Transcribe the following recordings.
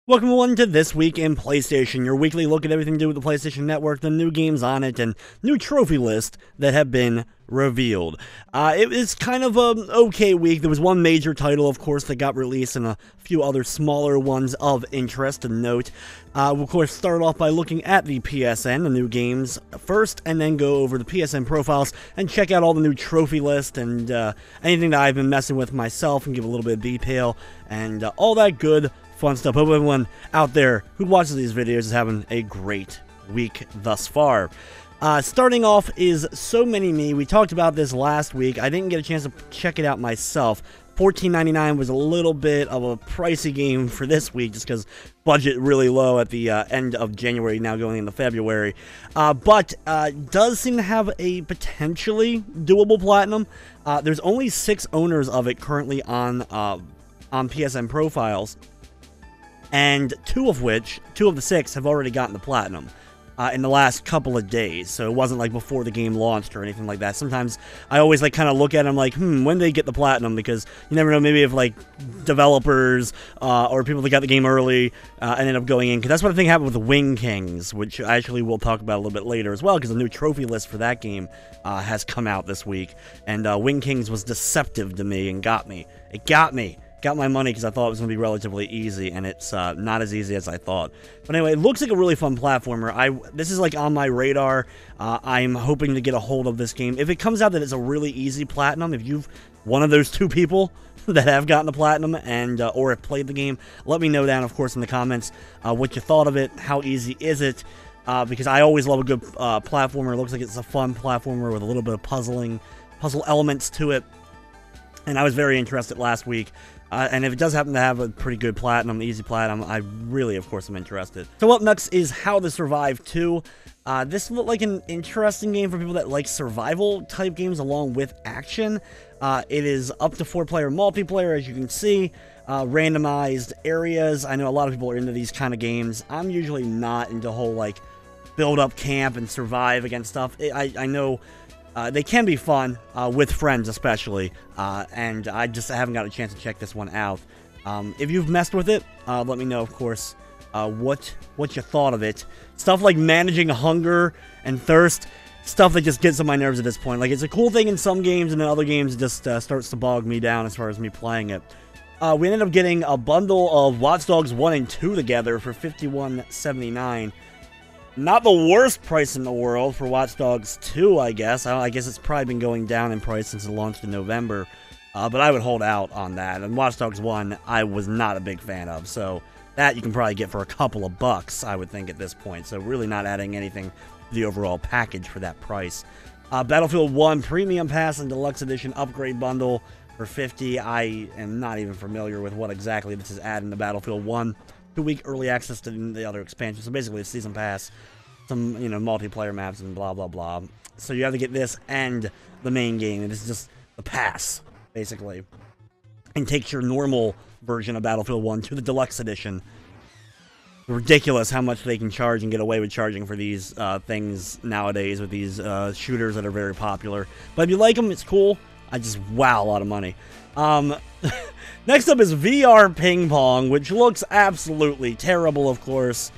Welcome everyone to This Week in PlayStation, your weekly look at everything to do with the PlayStation Network, the new games on it, and new trophy list that have been revealed. It was kind of an okay week. There was one major title, of course, that got released, and a few other smaller ones of interest to note. We'll, of course, start off by looking at the PSN, the new games first, and then go over the PSN profiles and check out all the new trophy list and anything that I've been messing with myself and give a little bit of detail and all that good fun stuff. Hope everyone out there who watches these videos is having a great week thus far. Starting off is So Many Me. We talked about this last week. I didn't get a chance to check it out myself. $14.99 was a little bit of a pricey game for this week just because budget really low at the end of January, now going into February. But does seem to have a potentially doable platinum. There's only 6 owners of it currently on PSN profiles. And two of the 6 have already gotten the platinum in the last couple of days. So it wasn't like before the game launched or anything like that. Sometimes I always like kind of look at them like, when do they get the platinum? Because you never know, maybe if like developers or people that got the game early ended up going in. Because that's what I think happened with the Wing Kings, which actually we'll talk about a little bit later as well. Because the new trophy list for that game has come out this week. And Wing Kings was deceptive to me and got me. It got me. Got my money because I thought it was going to be relatively easy, and it's not as easy as I thought. But anyway, it looks like a really fun platformer. This is like on my radar. I'm hoping to get a hold of this game. If it comes out that it's a really easy platinum, if you've one of those 2 people that have gotten the platinum and or have played the game, let me know down, of course, in the comments what you thought of it. How easy is it? Because I always love a good platformer. It looks like it's a fun platformer with a little bit of puzzle elements to it. And I was very interested last week. And if it does happen to have a pretty good platinum, easy platinum, I really, of course, am interested. So up next is How to Survive 2. This looked like an interesting game for people that like survival-type games along with action. It is up to 4-player multiplayer, as you can see. Randomized areas. I know a lot of people are into these kind of games. I'm usually not into whole, like, build up camp and survive against stuff. I know they can be fun, with friends especially, and I just haven't got a chance to check this one out. If you've messed with it, let me know, of course, what you thought of it. Stuff like managing hunger and thirst, stuff that just gets on my nerves at this point. Like, it's a cool thing in some games, and in other games it just starts to bog me down as far as me playing it. We ended up getting a bundle of Watch Dogs 1 and 2 together for $51.79. Not the worst price in the world for Watch Dogs 2, I guess. I guess it's probably been going down in price since it launched in November. But I would hold out on that. And Watch Dogs 1, I was not a big fan of. So that you can probably get for a couple of bucks, I would think, at this point. So really not adding anything to the overall package for that price. Battlefield 1 Premium Pass and Deluxe Edition Upgrade Bundle for $50. I am not even familiar with what exactly this is adding to Battlefield 1. 2-week early access to the other expansions. So basically a season pass, some, multiplayer maps and blah, blah, blah. So you have to get this and the main game. And this is just the pass, basically. And takes your normal version of Battlefield 1 to the Deluxe Edition. Ridiculous how much they can charge and get away with charging for these things nowadays with these shooters that are very popular. But if you like them, it's cool. Wow, a lot of money. Next up is VR Ping Pong, which looks absolutely terrible, of course,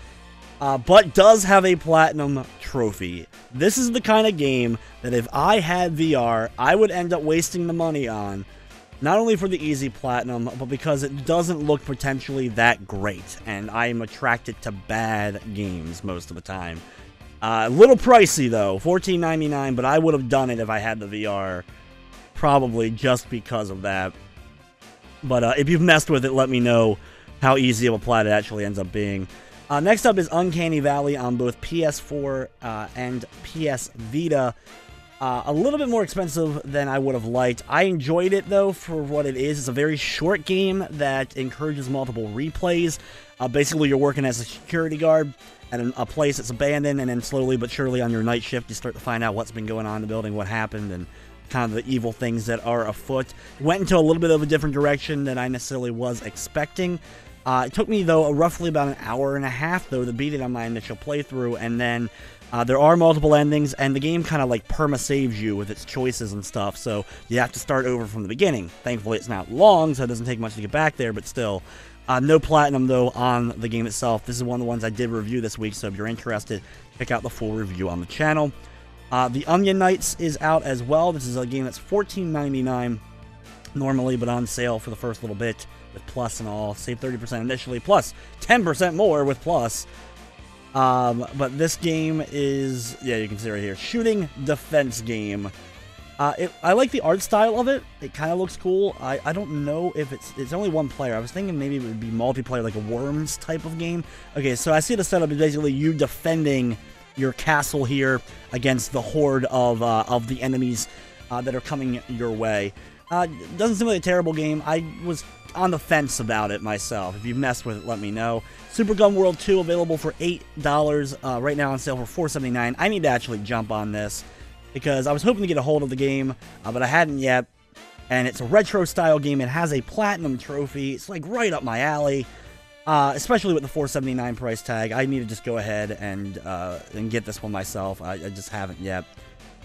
but does have a platinum trophy. This is the kind of game that if I had VR, I would end up wasting the money on, not only for the easy platinum, but because it doesn't look potentially that great, and I am attracted to bad games most of the time. A little pricey, though, $14.99, but I would have done it if I had the VR, probably just because of that. But if you've messed with it, let me know how easy of a plat it actually ends up being. Next up is Uncanny Valley on both PS4 and PS Vita. A little bit more expensive than I would have liked. I enjoyed it, though, for what it is. It's a very short game that encourages multiple replays. Basically, you're working as a security guard at a place that's abandoned, and then slowly but surely on your night shift, you start to find out what's been going on in the building, what happened, and kind of the evil things that are afoot. Went into a little bit of a different direction than I necessarily was expecting. It took me, though, roughly about an hour and a half, though, to beat it on my initial playthrough, and then there are multiple endings, and the game kind of like perma-saves you with its choices and stuff, so you have to start over from the beginning. Thankfully, it's not long, so it doesn't take much to get back there, but still, No platinum, though, on the game itself. This is one of the ones I did review this week, so if you're interested, check out the full review on the channel. The Onion Knights is out as well. This is a game that's $14.99 normally, but on sale for the first little bit with Plus and all. Save 30% initially, plus 10% more with Plus. But this game is, yeah, you can see right here, shooting defense game. I like the art style of it. It kind of looks cool. I don't know if it's only one player. I was thinking maybe it would be multiplayer, like a Worms type of game. Okay, so I see the setup is basically you defending your castle here against the horde of the enemies that are coming your way. Doesn't seem like a terrible game. I was on the fence about it myself. If you've messed with it, let me know. Super Gun World 2 available for $8. Right now on sale for $4.79. I need to actually jump on this, because I was hoping to get a hold of the game, but I hadn't yet, and it's a retro-style game. It has a platinum trophy. It's like right up my alley, especially with the $4.79 price tag. I need to just go ahead and get this one myself. I just haven't yet.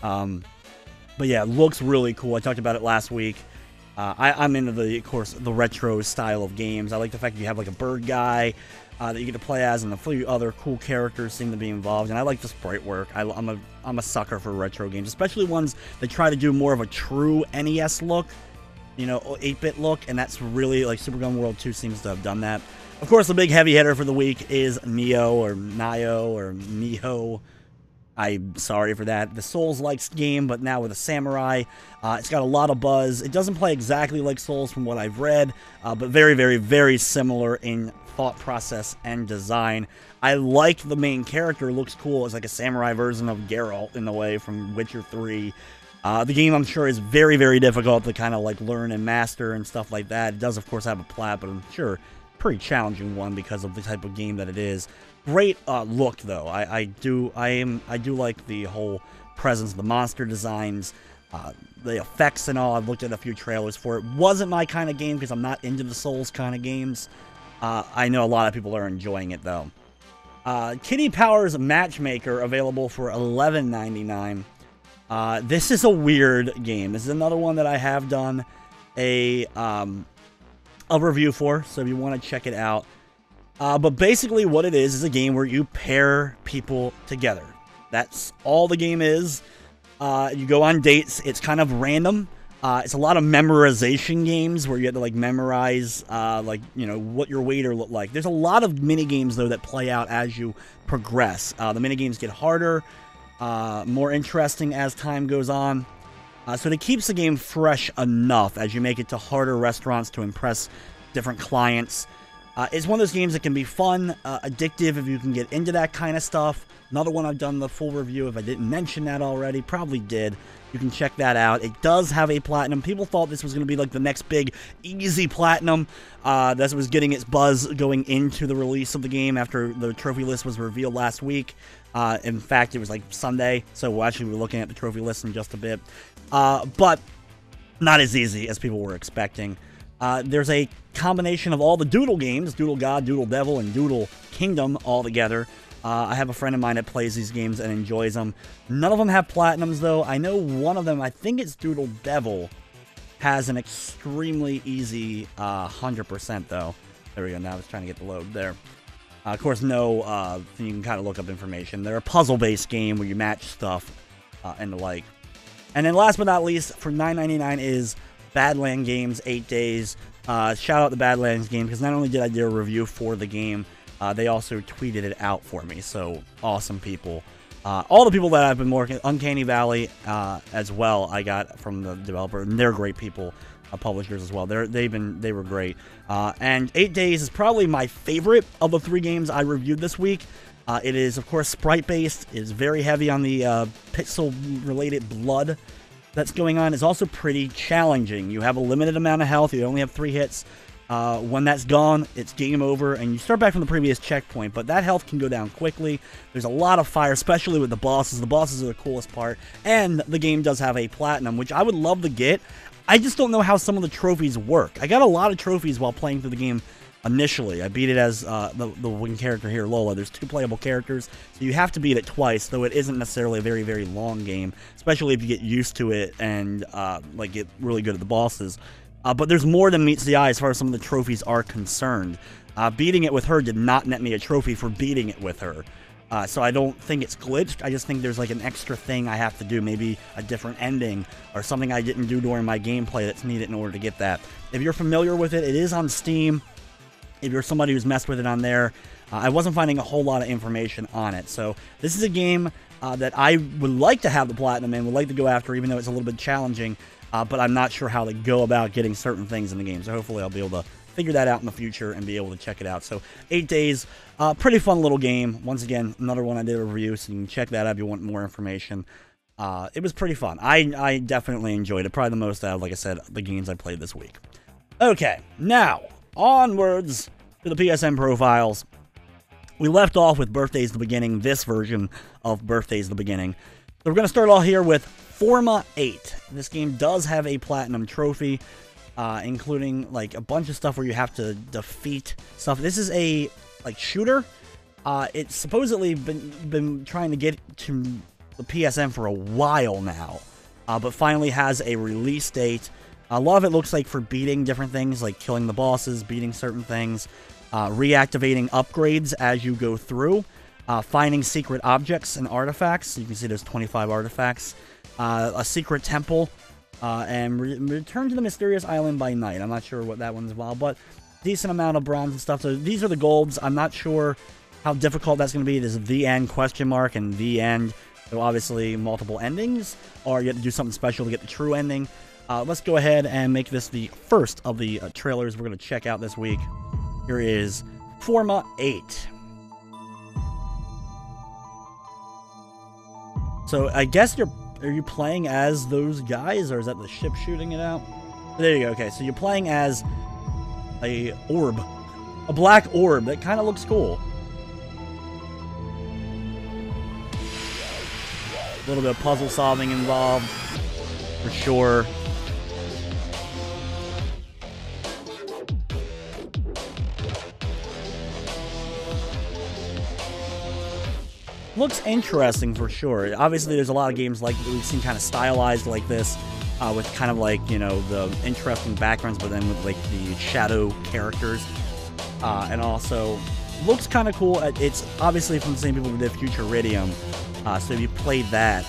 But yeah, it looks really cool. I talked about it last week. I'm into of course, the retro style of games. I like the fact that you have like a bird guy that you get to play as, and a few other cool characters seem to be involved. And I like the sprite work. I'm a sucker for retro games, especially ones that try to do more of a true NES look, you know, 8-bit look. And that's really, like, Super Gun World 2 seems to have done that. Of course, the big heavy hitter for the week is Nioh. I'm sorry for that. The Souls-like game, but now with a samurai. It's got a lot of buzz. It doesn't play exactly like Souls from what I've read, but very, very, very similar in thought process and design. I like the main character. Looks cool. It's like a samurai version of Geralt in a way from Witcher 3. The game, I'm sure, is very, very difficult to kind of like learn and master and stuff like that. It does, of course, have a plat, but I'm sure pretty challenging one because of the type of game that it is. Great look, though. I do like the whole presence, the monster designs, the effects and all. I've looked at a few trailers for it. Wasn't my kind of game because I'm not into the Souls kind of games. I know a lot of people are enjoying it, though. Kitty Powers Matchmaker available for $11.99. This is a weird game. This is another one that I have done a review for, so if you want to check it out. But basically what it is a game where you pair people together. That's all the game is. You go on dates. It's kind of random. It's a lot of memorization games where you have to, like, memorize, like, you know, what your waiter looked like. There's a lot of mini-games, though, that play out as you progress. The mini-games get harder, more interesting as time goes on. So it keeps the game fresh enough as you make it to harder restaurants to impress different clients. It's one of those games that can be fun, addictive if you can get into that kind of stuff. Another one I've done the full review, if I didn't mention that already, probably did. You can check that out. It does have a platinum. People thought this was going to be like the next big, easy platinum. That was getting its buzz going into the release of the game after the trophy list was revealed last week. In fact, it was like Sunday, so we'll actually be looking at the trophy list in just a bit. But not as easy as people were expecting. There's a combination of all the Doodle games, Doodle God, Doodle Devil, and Doodle Kingdom all together. I have a friend of mine that plays these games and enjoys them. None of them have platinums, though. I know one of them, I think it's Doodle Devil, has an extremely easy 100%, though. There we go. Now I was trying to get the load there. Of course, no, you can kind of look up information. They're a puzzle-based game where you match stuff and the like. And then last but not least, for $9.99 is Badland Games 8 Days. Shout out the Badlands game, because not only did I do a review for the game, they also tweeted it out for me. So awesome people. All the people that I've been working, Uncanny Valley as well, I got from the developer, and they're great people, publishers as well. They were great. And 8 Days is probably my favorite of the 3 games I reviewed this week. It is, of course, sprite-based. It is very heavy on the pixel-related blood that's going on. It's also pretty challenging. You have a limited amount of health. You only have 3 hits. When that's gone, it's game over, and you start back from the previous checkpoint, but that health can go down quickly. There's a lot of fire, especially with the bosses. The bosses are the coolest part, and the game does have a platinum, which I would love to get. I just don't know how some of the trophies work. I got a lot of trophies while playing through the game initially. I beat it as the one character here, Lola. There's 2 playable characters, so you have to beat it twice, though it isn't necessarily a very, very long game, especially if you get used to it and like get really good at the bosses. But there's more than meets the eye as far as some of the trophies are concerned. Beating it with her did not net me a trophy for beating it with her. So I don't think it's glitched. I just think there's like an extra thing I have to do, maybe a different ending or something I didn't do during my gameplay that's needed in order to get that. If you're familiar with it, it is on Steam. If you're somebody who's messed with it on there, I wasn't finding a whole lot of information on it. So this is a game that I would like to have the platinum in, would like to go after, even though it's a little bit challenging. But I'm not sure how to go about getting certain things in the game. So hopefully I'll be able to figure that out in the future and be able to check it out. So 8 days, pretty fun little game. Once again, another one I did a review, so you can check that out if you want more information. It was pretty fun. I definitely enjoyed it. Probably the most out of, like I said, the games I played this week. Okay, now, onwards to the PSN profiles. We left off with Birthdays the Beginning, this version of Birthdays the Beginning. So we're going to start off here with Forma 8. This game does have a platinum trophy, including like a bunch of stuff where you have to defeat stuff. This is a like shooter. It's supposedly been trying to get to the PSN for a while now, but finally has a release date. A lot of it looks like for beating different things, like killing the bosses, beating certain things, reactivating upgrades as you go through, finding secret objects and artifacts. You can see there's 25 artifacts, a secret temple, and return to the mysterious island by night. I'm not sure what that one's about, but decent amount of bronze and stuff. So these are the golds. I'm not sure how difficult that's going to be. There's the end question mark and the end. So obviously multiple endings, or you have to do something special to get the true ending. Let's go ahead and make this the first of the trailers we're going to check out this week. Here is Forma 8. So I guess are you playing as those guys, or is that the ship shooting it out? There you go. Okay, so you're playing as a orb, a black orb that kind of looks cool. A little bit of puzzle solving involved, for sure. Looks interesting for sure. Obviously, there's a lot of games like we've seen kind of stylized like this, with kind of like, you know, the interesting backgrounds, but then with like the shadow characters, and also looks kind of cool. It's obviously from the same people who did Futuridium, so if you played that,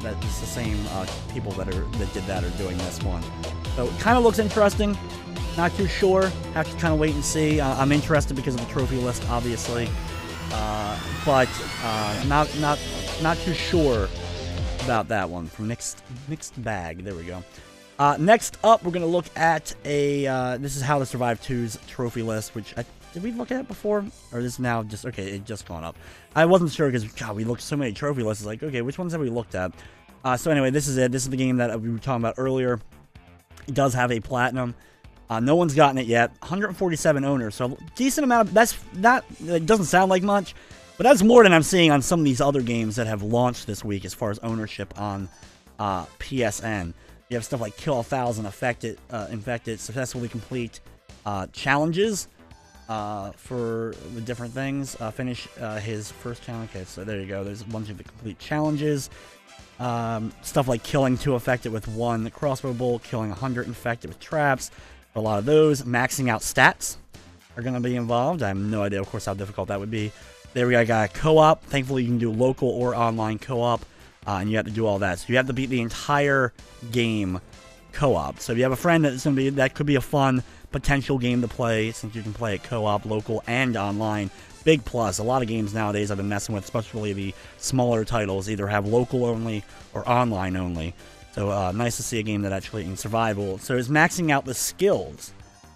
that's the same people that did that are doing this one. So it kind of looks interesting. Not too sure. Have to kind of wait and see. I'm interested because of the trophy list, obviously. But not too sure about that one. From mixed bag. There we go. Next up, we're gonna look at a this is How to Survive 2's trophy list, which did we look at before, or is now just okay? It just gone up. I wasn't sure because God, we looked so many trophy lists. It's like, okay, which ones have we looked at? So anyway, this is it. This is the game that we were talking about earlier. It does have a platinum. No one's gotten it yet. 147 owners, so decent amount of. It doesn't sound like much, but that's more than I'm seeing on some of these other games that have launched this week as far as ownership on PSN. You have stuff like Kill 1,000, Infected, successfully complete challenges for the different things. Finish his first challenge. Okay, so there you go. There's a bunch of the complete challenges. Stuff like killing 2 infected with 1 crossbow bolt, killing 100 infected with traps. A lot of those. Maxing out stats are going to be involved. I have no idea, of course, how difficult that would be. There we go. I got co-op. Thankfully, you can do local or online co-op, and you have to do all that. So you have to beat the entire game co-op. So if you have a friend that could be a fun potential game to play, since you can play it co-op, local, and online. Big plus. A lot of games nowadays I've been messing with, especially the smaller titles, either have local only or online only. So nice to see a game that actually in survival. So it's maxing out the skills.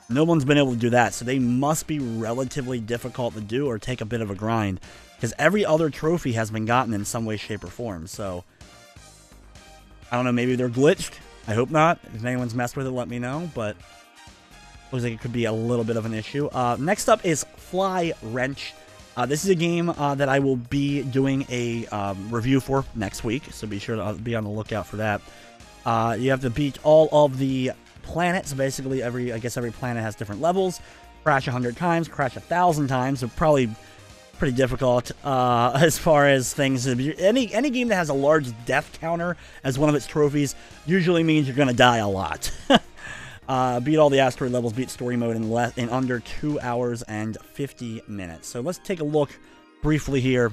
No one's been able to do that, so they must be relatively difficult to do or take a bit of a grind, because every other trophy has been gotten in some way, shape, or form. So I don't know, maybe they're glitched. I hope not. If anyone's messed with it, let me know, but looks like it could be a little bit of an issue. Next up is Fly Wrench. This is a game that I will be doing a review for next week, so be sure to be on the lookout for that. You have to beat all of the planets. Basically, I guess every planet has different levels. Crash 100 times, crash 1,000 times, so probably pretty difficult as far as things. Any game that has a large death counter as one of its trophies usually means you're going to die a lot. Beat all the asteroid levels, beat story mode in under 2 hours and 50 minutes. So let's take a look briefly here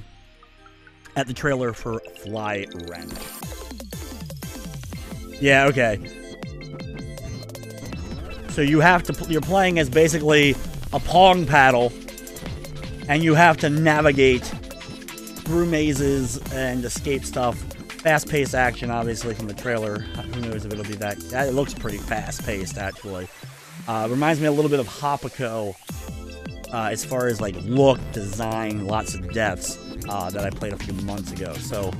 at the trailer for Fly Ren. Yeah, okay. So you have to, you're playing as basically a Pong paddle, and you have to navigate through mazes and escape stuff. Fast-paced action, obviously, from the trailer. Who knows if it'll be that. It looks pretty fast-paced, actually. Reminds me a little bit of Hoppico, as far as like look, design, lots of deaths that I played a few months ago. So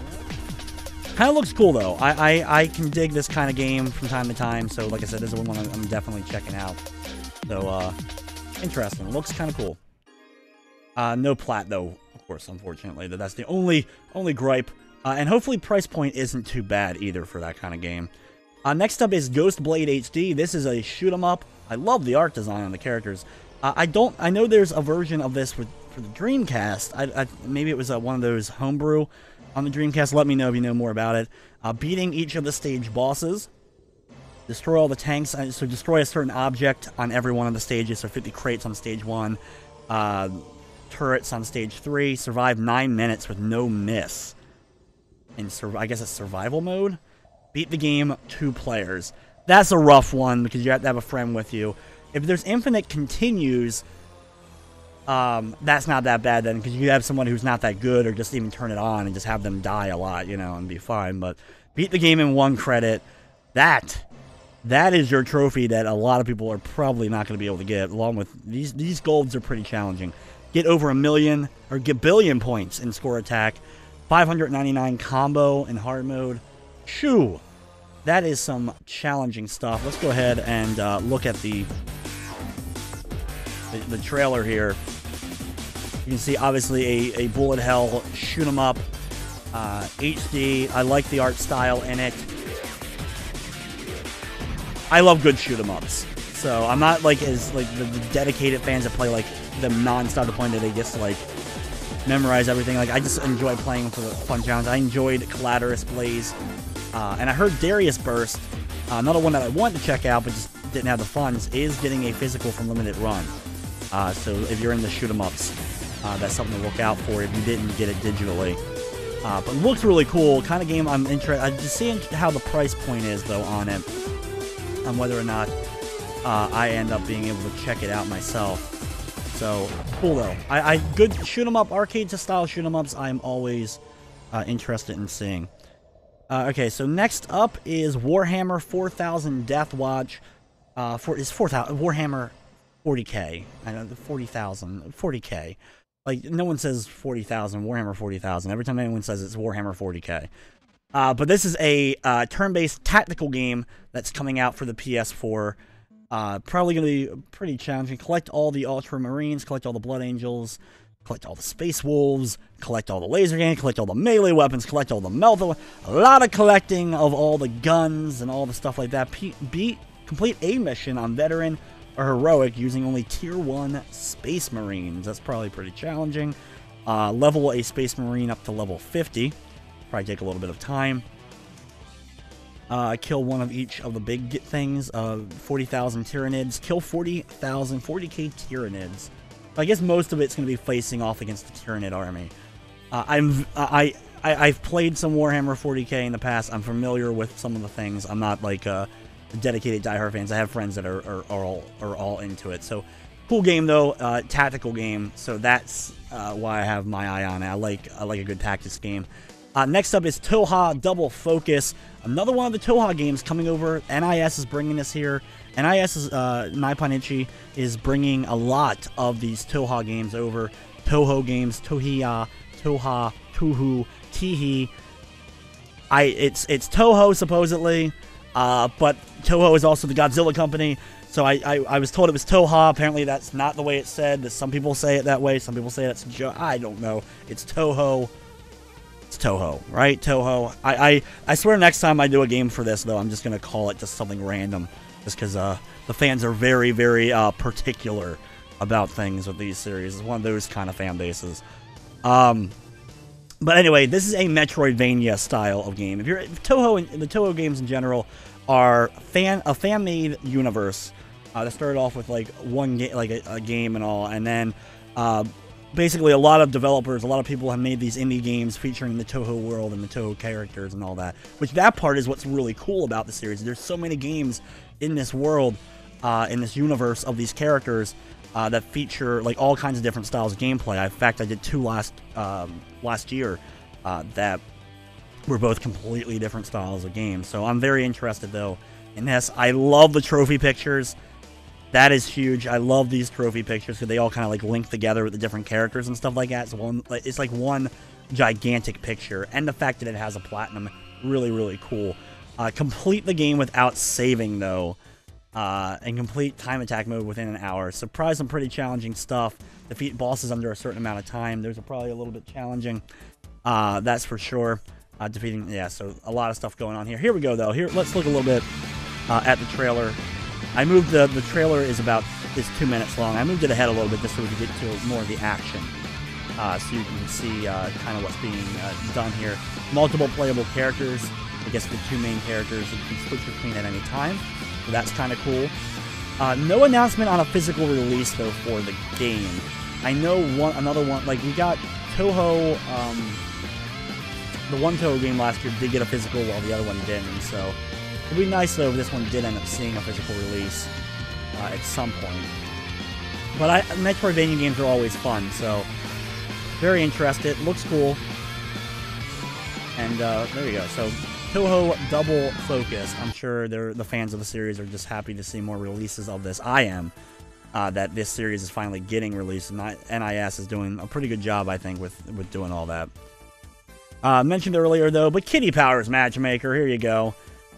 kind of looks cool though. I can dig this kind of game from time to time. So like I said, this is one I'm definitely checking out. So interesting. Looks kind of cool. No plat though, of course. Unfortunately, that's the only gripe. And hopefully price point isn't too bad either for that kind of game. Next up is Ghostblade HD. This is a shoot 'em up. I love the art design on the characters. I know there's a version of this for the Dreamcast. Maybe it was one of those homebrew on the Dreamcast. Let me know if you know more about it. Beating each of the stage bosses. Destroy all the tanks. So destroy a certain object on every one of the stages. So 50 crates on stage 1. Turrets on stage 3. Survive 9 minutes with no miss. In I guess it's survival mode. Beat the game 2 players. That's a rough one because you have to have a friend with you. If there's infinite continues, that's not that bad then, because you have someone who's not that good, or just even turn it on and just have them die a lot, you know, and be fine. But beat the game in 1 credit. That is your trophy that a lot of people are probably not going to be able to get. Along with these golds are pretty challenging. Get over 1 million or get billion points in score attack. 599 combo in hard mode. Shoo! That is some challenging stuff. Let's go ahead and look at the trailer here. You can see obviously a bullet hell shoot 'em up HD. I like the art style in it. I love good shoot 'em ups. So I'm not like as like the dedicated fans that play like them non-stop to the point that they just like memorize everything. Like I just enjoy playing for the fun challenge. I enjoyed Collaterus Blaze, and I heard Darius Burst, another one that I wanted to check out but just didn't have the funds, is getting a physical from Limited Run. So if you're in the shoot 'em ups, that's something to look out for if you didn't get it digitally. But it looks really cool. Kind of game I'm interested. I'm just seeing how the price point is though on it, on whether or not I end up being able to check it out myself. So cool though. I good shoot 'em up, arcade style shoot 'em ups. I'm always interested in seeing. Okay, so next up is Warhammer 4000 Death Watch. Warhammer 40K. I know the 40,000, 40K. Like no one says 40,000. Warhammer 40,000. Every time anyone says it's Warhammer 40K. But this is a turn-based tactical game that's coming out for the PS4. Probably going to be pretty challenging. Collect all the Ultramarines, collect all the Blood Angels, collect all the Space Wolves, collect all the laser gangs, collect all the melee weapons, collect all the melta. A lot of collecting of all the guns and all the stuff like that. Complete a mission on Veteran or Heroic using only Tier 1 Space Marines. That's probably pretty challenging. Level a Space Marine up to level 50. Probably take a little bit of time. Kill one of each of the big things. 40,000 Tyranids. Kill 40k Tyranids. I guess most of it's going to be facing off against the Tyranid army. I've played some Warhammer 40k in the past. I'm familiar with some of the things. I'm not like dedicated diehard fans. I have friends that are all into it. So cool game though. Tactical game. So that's why I have my eye on it. I like a good tactics game. Next up is Touhou Double Focus. Another one of the Touhou games coming over. NIS is bringing this here. NIS is, Nipponichi is bringing a lot of these Touhou games over. Touhou games, Touhou, Tihi. It's Touhou supposedly, but Touhou is also the Godzilla company. So I was told it was Touhou. Apparently that's not the way it's said. Some people say it that way. Some people say that's I don't know. It's Touhou. It's Touhou, right? Touhou. I swear next time I do a game for this, though, I'm just going to call it just something random. Just because the fans are very, very particular about things with these series. It's one of those kind of fan bases. But anyway, this is a Metroidvania style of game. If Touhou and the Touhou games in general are a fan-made universe that started off with like one game, like a game and all, and then basically a lot of developers, a lot of people have made these indie games featuring the Touhou world and the Touhou characters and all that. Which that part is what's really cool about the series. There's so many games in this world, in this universe of these characters that feature like all kinds of different styles of gameplay. In fact, I did 2 last year that were both completely different styles of games. So I'm very interested though in this. I love the trophy pictures. That is huge. I love these trophy pictures because they all kind of like link together with the different characters and stuff like that. So it's like one gigantic picture, and the fact that it has a platinum, really, really cool. Complete the game without saving though, and complete time attack mode within an hour. Surprise, some pretty challenging stuff. Defeat bosses under a certain amount of time. Those are probably a little bit challenging. That's for sure. So a lot of stuff going on here. Here we go though. Here, let's look a little bit at the trailer. I moved the trailer is 2 minutes long. I moved it ahead a little bit just so we could get to more of the action. So you can see kind of what's being done here. Multiple playable characters. I guess the 2 main characters you can switch between at any time. So that's kind of cool. No announcement on a physical release though for the game. I know another one, like we got Touhou, the one Touhou game last year did get a physical while the other one didn't, so it'd be nice though if this one did end up seeing a physical release at some point. But Metroidvania games are always fun, so very interested. Looks cool. And there you go. So Touhou Double Focus. I'm sure the fans of the series are just happy to see more releases of this. I am. That this series is finally getting released, and NIS is doing a pretty good job, I think, with doing all that. Mentioned earlier though, but Kitty Powers Matchmaker. Here you go.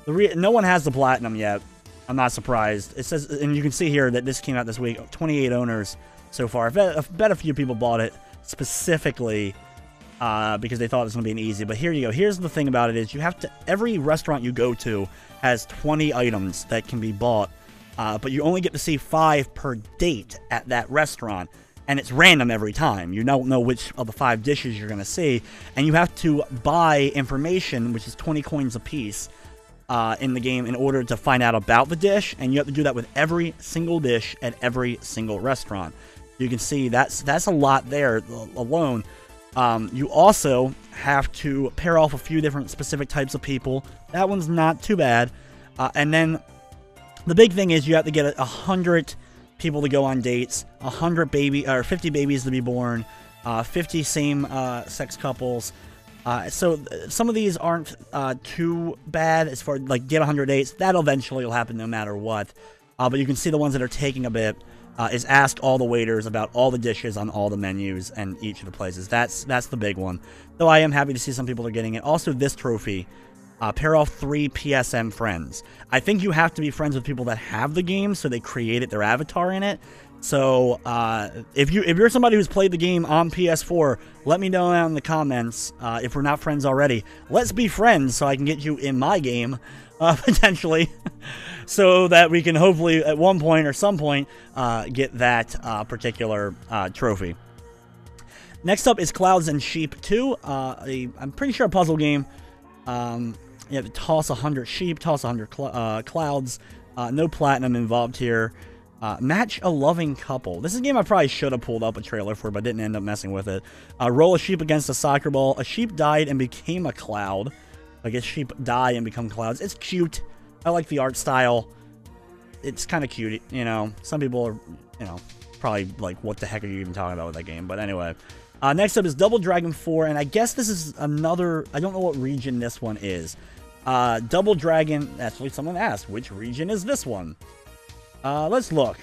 No one has the platinum yet. I'm not surprised. It says, and you can see here that this came out this week. 28 owners so far. I bet a few people bought it specifically because they thought it was going to be an easy. But here you go. Here's the thing about it is you have to. Every restaurant you go to has 20 items that can be bought, but you only get to see 5 per date at that restaurant. And it's random every time. You don't know which of the 5 dishes you're going to see. And you have to buy information, which is 20 coins a piece, in the game in order to find out about the dish. And you have to do that with every single dish at every single restaurant. You can see that's a lot there alone. You also have to pair off a few different specific types of people. That one's not too bad. And then the big thing is you have to get 100 people to go on dates, 50 babies to be born, 50 same-sex couples. So some of these aren't too bad as far like get 100 dates. That eventually will happen no matter what. But you can see the ones that are taking a bit is ask all the waiters about all the dishes on all the menus and each of the places. That's the big one. Though I am happy to see some people are getting it. Also, this trophy. Pair off 3 PSM friends. I think you have to be friends with people that have the game, so they created their avatar in it. So if you're somebody who's played the game on PS4, let me know down in the comments if we're not friends already. Let's be friends so I can get you in my game, potentially, so that we can hopefully at one point or some point get that particular trophy. Next up is Clouds and Sheep 2. I'm pretty sure a puzzle game. You have to toss 100 sheep, toss 100 clouds. No platinum involved here. Match a loving couple. This is a game I probably should have pulled up a trailer for, but didn't end up messing with it. Roll a sheep against a soccer ball. A sheep died and became a cloud. I guess sheep die and become clouds. It's cute. I like the art style. It's kind of cute, you know. Some people are, you know, probably like, what the heck are you even talking about with that game? But anyway. Next up is Double Dragon 4, and I guess this is another, I don't know what region this one is. Double Dragon, actually someone asked, which region is this one? Let's look.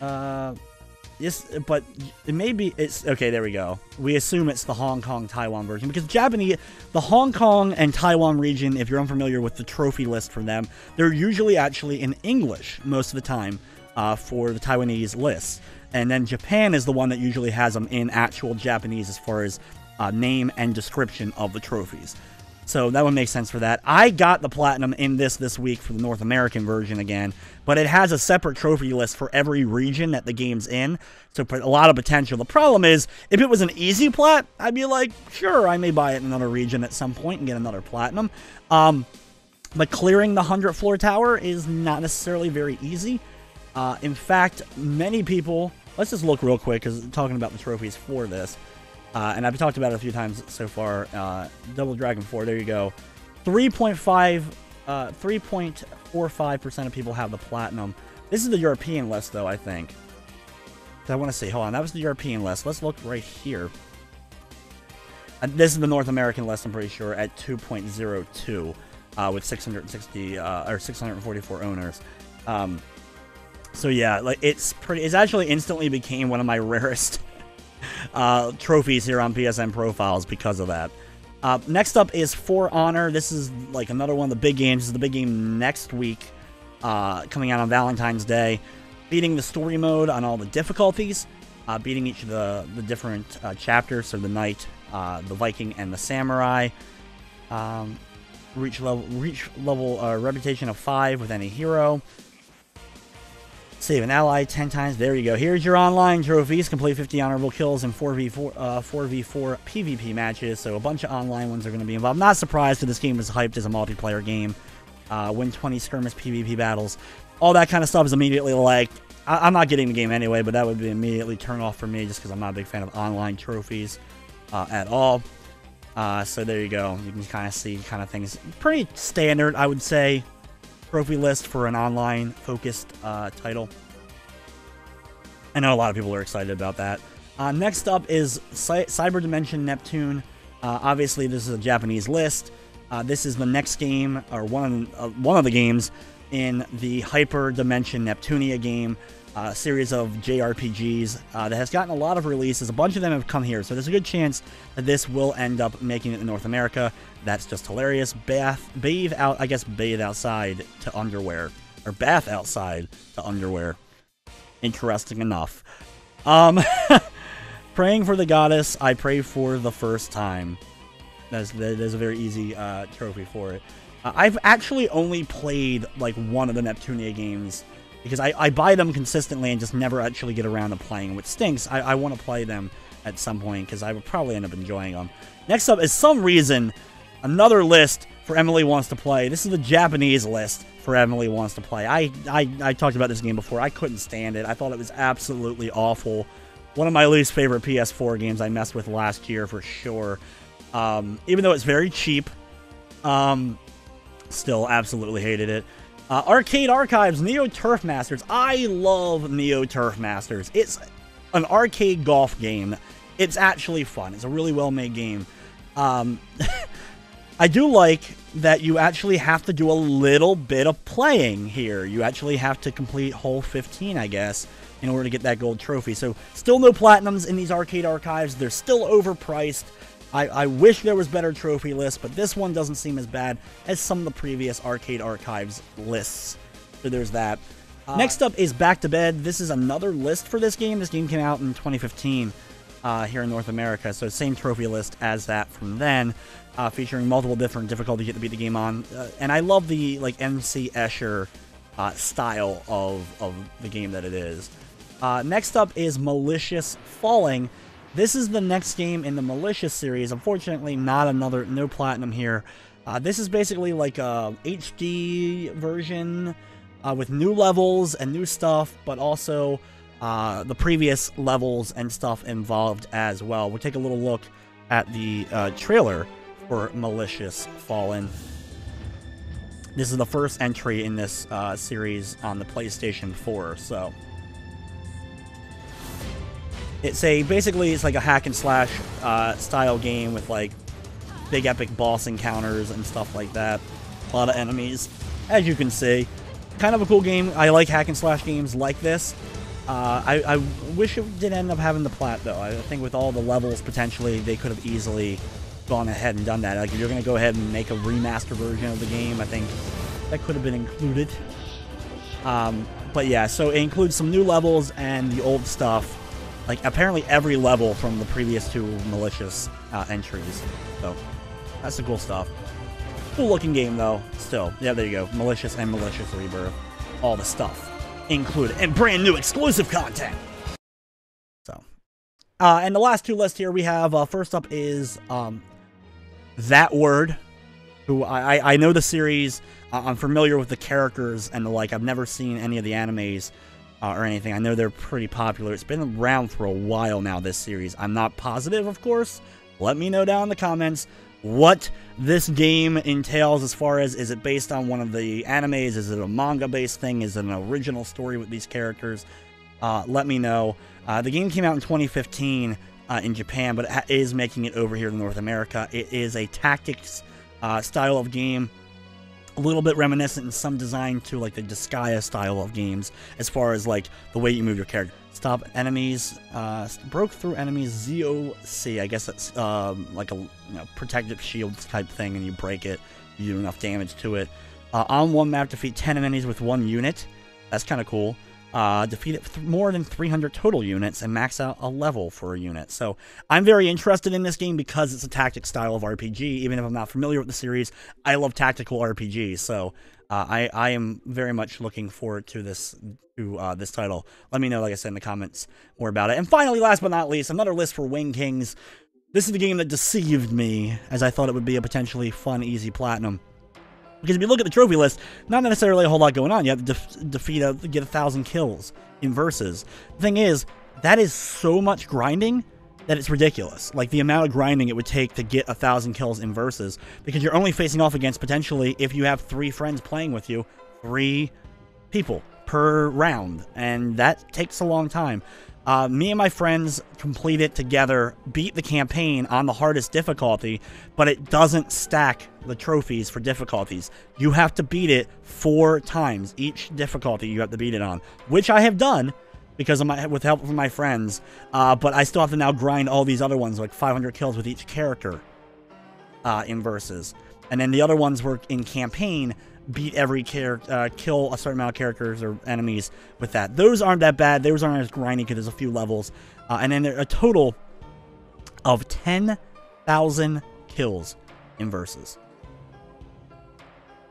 Yes, but it may be, okay, there we go. We assume it's the Hong Kong, Taiwan version, because Japanese, the Hong Kong and Taiwan region, if you're unfamiliar with the trophy list for them, they're usually actually in English most of the time for the Taiwanese lists. And then Japan is the one that usually has them in actual Japanese as far as name and description of the trophies. So that one makes sense for that. I got the platinum in this week for the North American version again, but it has a separate trophy list for every region that the game's in, so a lot of potential. The problem is, if it was an easy plat, I'd be like, sure, I may buy it in another region at some point and get another platinum. But clearing the 100th floor tower is not necessarily very easy. In fact, many people... Let's just look real quick, because talking about the trophies for this. And I've talked about it a few times so far. Double Dragon 4, there you go. 3.45% of people have the platinum. This is the European list, though, I think. I want to see. Hold on, that was the European list. Let's look right here. This is the North American list, I'm pretty sure, at 2.02 with 660 or 644 owners. So yeah, like it's actually instantly became one of my rarest trophies here on PSN profiles because of that. Next up is For Honor. This is like another one of the big games. This is the big game next week, coming out on Valentine's Day. Beating the story mode on all the difficulties, beating each of the different chapters, so the Knight, the Viking, and the Samurai. Reach level reputation of 5 with any hero. Save an ally 10 times. There you go. Here's your online trophies. Complete 50 honorable kills in 4v4 PvP matches. So a bunch of online ones are going to be involved. I'm not surprised because this game was hyped as a multiplayer game. Win 20 skirmish PvP battles. All that kind of stuff is immediately like, I'm not getting the game anyway, but that would be immediately turn off for me just because I'm not a big fan of online trophies at all. So there you go. You can kind of see kind of things. Pretty standard, I would say, trophy list for an online focused title. I know a lot of people are excited about that. Next up is Cyber Dimension Neptune. Obviously, this is a Japanese list. This is the next game, or one of the games in the Hyper Dimension Neptunia game, series of JRPGs that has gotten a lot of releases. A bunch of them have come here, so there's a good chance that this will end up making it in North America. That's just hilarious. Bathe outside to underwear, or bath outside to underwear. Interesting enough. Praying for the goddess, I pray for the first time. There's a very easy trophy for it. I've actually only played like one of the Neptunia games because I buy them consistently and just never actually get around to playing, which stinks. I want to play them at some point because I would probably end up enjoying them. Next up is some reason another list for Emily Wants to Play. This is the Japanese list for Emily Wants to Play. I talked about this game before. I couldn't stand it. I thought it was absolutely awful. One of my least favorite PS4 games I messed with last year for sure. Even though it's very cheap, still absolutely hated it. Arcade Archives, Nioh Turf Masters. I love Nioh Turf Masters. It's an arcade golf game. It's actually fun. It's a really well-made game. I do like that you actually have to do a little bit of playing here. You actually have to complete hole 15, I guess, in order to get that gold trophy. So still no platinums in these Arcade Archives. They're still overpriced. I wish there was better trophy lists, but this one doesn't seem as bad as some of the previous Arcade Archives lists. So there's that. Next up is Back to Bed. This is another list for this game. This game came out in 2015 here in North America, so same trophy list as that from then, featuring multiple different difficulties you get to beat the game on. And I love the like MC Escher style of the game that it is. Next up is Malicious Falling. This is the next game in the Malicious series. Unfortunately, no platinum here. This is basically like a HD version with new levels and new stuff, but also the previous levels and stuff involved as well. We'll take a little look at the trailer for Malicious Fallen. This is the first entry in this series on the PlayStation 4, so... Basically, it's like a hack and slash style game with like big epic boss encounters and stuff like that. A lot of enemies, as you can see. Kind of a cool game. I like hack and slash games like this. I wish it did end up having the plat though. I think with all the levels potentially, they could have easily gone ahead and done that. Like if you're gonna go ahead and make a remaster version of the game, I think that could have been included. But yeah, so it includes some new levels and the old stuff. Like, apparently every level from the previous two Malicious entries. So, that's the cool stuff. Cool looking game, though. Still. Yeah, there you go. Malicious and Malicious Rebirth. All the stuff included. And brand new exclusive content! So. And the last two lists here we have, first up is, That Word. who I know the series. I'm familiar with the characters and the like. I've never seen any of the animes or anything. I know they're pretty popular. It's been around for a while now, this series. I'm not positive, of course. Let me know down in the comments what this game entails as far as, is it based on one of the animes? Is it a manga-based thing? Is it an original story with these characters? Let me know. The game came out in 2015 in Japan, but it is making it over here to North America. It is a tactics style of game, a little bit reminiscent in some design to like the Disgaea style of games, as far as like the way you move your character. Stop enemies, broke through enemies, ZOC. I guess that's like a protective shield type thing, and you break it, you do enough damage to it. On one map, defeat 10 enemies with 1 unit. That's kind of cool. Defeat more than 300 total units and max out a level for a unit. So I'm very interested in this game because it's a tactic style of RPG. Even if I'm not familiar with the series, I love tactical RPGs. So I am very much looking forward to this title. Let me know, like I said, in the comments more about it. And finally, last but not least, another list for Wing Kings. This is the game that deceived me, as I thought it would be a potentially fun, easy platinum. Because if you look at the trophy list, not necessarily a whole lot going on. You have to get 1,000 kills in versus. The thing is, that is so much grinding that it's ridiculous. Like, the amount of grinding it would take to get 1,000 kills in versus. Because you're only facing off against, potentially, if you have 3 friends playing with you, 3 people per round. And that takes a long time. Me and my friends complete it together, beat the campaign on the hardest difficulty, but it doesn't stack the trophies for difficulties. You have to beat it 4 times. Each difficulty you have to beat it on, which I have done because of with help from my friends, but I still have to now grind all these other ones, like 500 kills with each character in versus. And then the other ones were in campaign, beat every character, kill a certain amount of characters or enemies with that. Those aren't that bad. Those aren't as grindy because there's a few levels. And then there are a total of 10,000 kills in versus.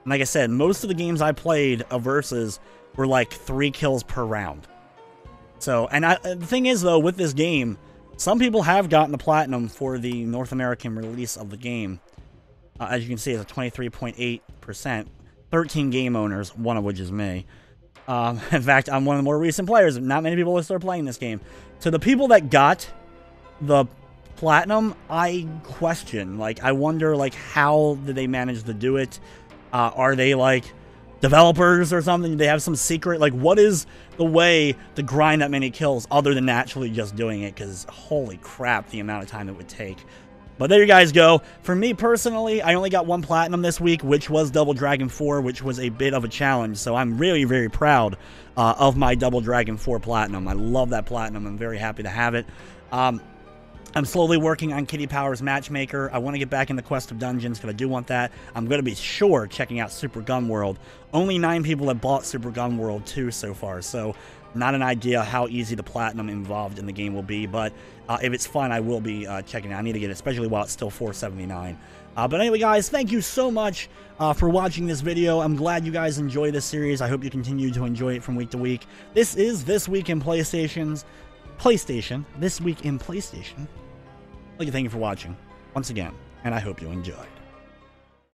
And like I said, most of the games I played of versus were like 3 kills per round. So, and the thing is though, with this game, some people have gotten the platinum for the North American release of the game. As you can see, it's a 23.8%. 13 game owners, one of which is me. In fact, I'm one of the more recent players. Not many people will start playing this game. To the people that got the platinum, I question. Like, I wonder, like, how did they manage to do it? Are they, like, developers or something? Do they have some secret? Like, what is the way to grind that many kills other than actually just doing it? Because, holy crap, the amount of time it would take. But there you guys go. For me personally, I only got 1 platinum this week, which was Double Dragon 4, which was a bit of a challenge. So I'm really, very proud of my Double Dragon 4 platinum. I love that platinum. I'm very happy to have it. I'm slowly working on Kitty Powers Matchmaker. I want to get back in the Quest of Dungeons because I do want that. I'm going to be sure checking out Super Gun World. Only 9 people have bought Super Gun World 2 so far, so not an idea how easy the platinum involved in the game will be, but if it's fun, I will be checking it out. I need to get it, especially while it's still $4.79. But anyway, guys, thank you so much for watching this video. I'm glad you guys enjoy this series. I hope you continue to enjoy it from week to week. This is This Week in PlayStation. This Week in PlayStation. Thank you for watching once again, and I hope you enjoyed.